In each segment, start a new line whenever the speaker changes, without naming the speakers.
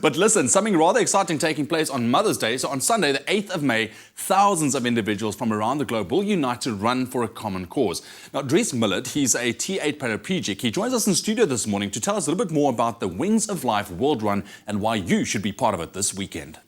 But listen, something rather exciting taking place on Mother's Day. So on Sunday, the 8th of May, thousands of individuals from around the globe will unite to run for a common cause. Now, Dries Millard, he's a T8 paraplegic. He joins us in studio this morning to tell us a little bit more about the Wings of Life World Run and why you should be part of it this weekend.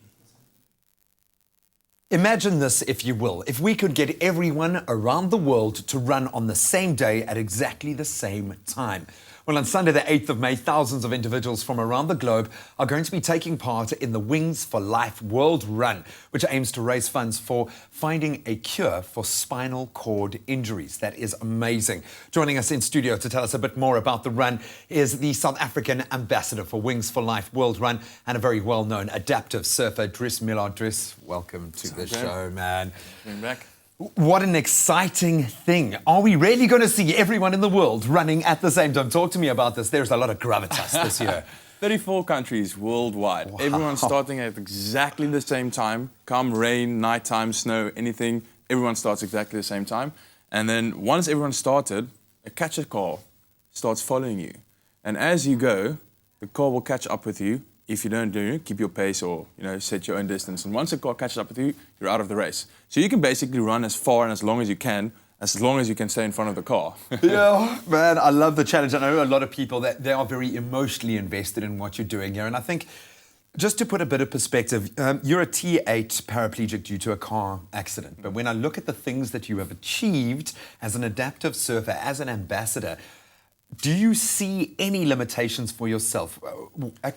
Imagine this, if you will, if we could get everyone around the world to run on the same day at exactly the same time. Well, on Sunday, the 8th of May, thousands of individuals from around the globe are going to be taking part in the Wings for Life World Run, which aims to raise funds for finding a cure for spinal cord injuries. That is amazing. Joining us in studio to tell us a bit more about the run is the South African ambassador for Wings for Life World Run and a very well-known adaptive surfer, Dries Millard. Dries, welcome to the show, man.
Coming back.
What an exciting thing. Are we really going to see everyone in the world running at the same time? Talk to me about this. There's a lot of gravitas this year.
34 countries worldwide. Wow. Everyone's starting at exactly the same time. Come rain, nighttime, snow, anything. Everyone starts exactly the same time. And then once everyone started, a catcher car starts following you. And as you go, the car will catch up with you. If you don't keep your pace or set your own distance. And once the car catches up with you, you're out of the race. So you can basically run as far and as long as you can stay in front of the car.
Yeah, man, I love the challenge. I know a lot of people that they are very emotionally invested in what you're doing here. And I think, just to put a bit of perspective, you're a T8 paraplegic due to a car accident. But when I look at the things that you have achieved as an adaptive surfer, as an ambassador, do you see any limitations for yourself?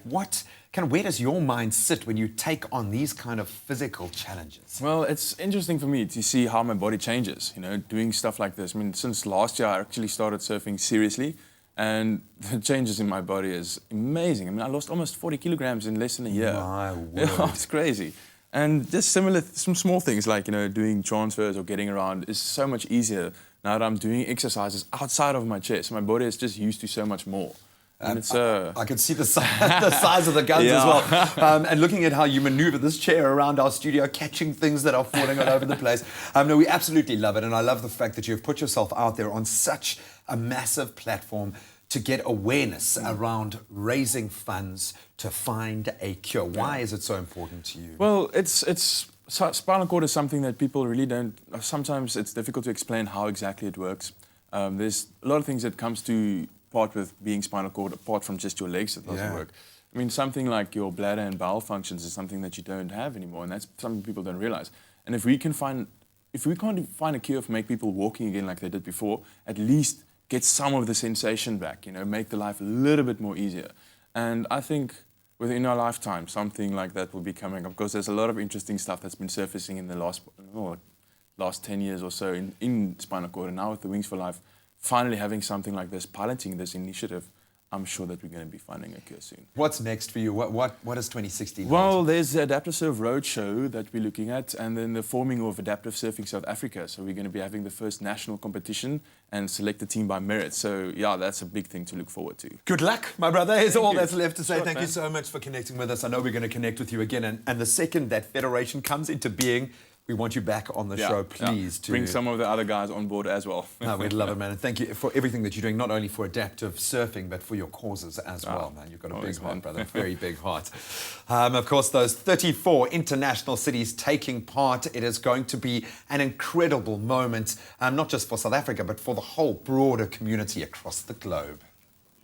Where does your mind sit when you take on these kind of physical challenges?
Well, it's interesting for me to see how my body changes, doing stuff like this. I mean, since last year, I actually started surfing seriously, and the changes in my body is amazing. I mean, I lost almost 40 kilograms in less than a year.
My word.
It's crazy. And just some small things like, doing transfers or getting around is so much easier now that I'm doing exercises outside of my chest. My body is just used to so much more. And it's,
I can see the size of the guns as well. And looking at how you maneuver this chair around our studio, catching things that are falling all over the place. No, we absolutely love it. And I love the fact that you've put yourself out there on such a massive platform to get awareness around raising funds to find a cure. Why is it so important to you?
Well, spinal cord is something that people really don't, sometimes it's difficult to explain how exactly it works. There's a lot of things that comes to part with being spinal cord, apart from just your legs that doesn't work. I mean, something like your bladder and bowel functions is something that you don't have anymore, and that's something people don't realize. And if we can't find a cure for make people walking again like they did before, at least get some of the sensation back, make the life a little bit more easier. And I think within our lifetime, something like that will be coming up, because there's a lot of interesting stuff that's been surfacing in the last 10 years or so in spinal cord. And now with the Wings for Life, finally having something like this, piloting this initiative, I'm sure that we're going to be finding a cure soon.
What's next for you? What is 2016?
Well, there's the Adaptive Surf Roadshow that we're looking at, and then the forming of Adaptive Surfing South Africa. So we're going to be having the first national competition and select a team by merit. So yeah, that's a big thing to look forward to.
Good luck, my brother, is all that's left to say.
Sure,
Thank you so much for connecting with us. I know we're going to connect with you again. And the second that federation comes into being, we want you back on the show, please.
To bring some of the other guys on board as well.
No, we'd love it, man. And thank you for everything that you're doing, not only for adaptive surfing, but for your causes as well, man. You've got a big heart, brother. Very big heart. Of course, those 34 international cities taking part. It is going to be an incredible moment, not just for South Africa, but for the whole broader community across the globe.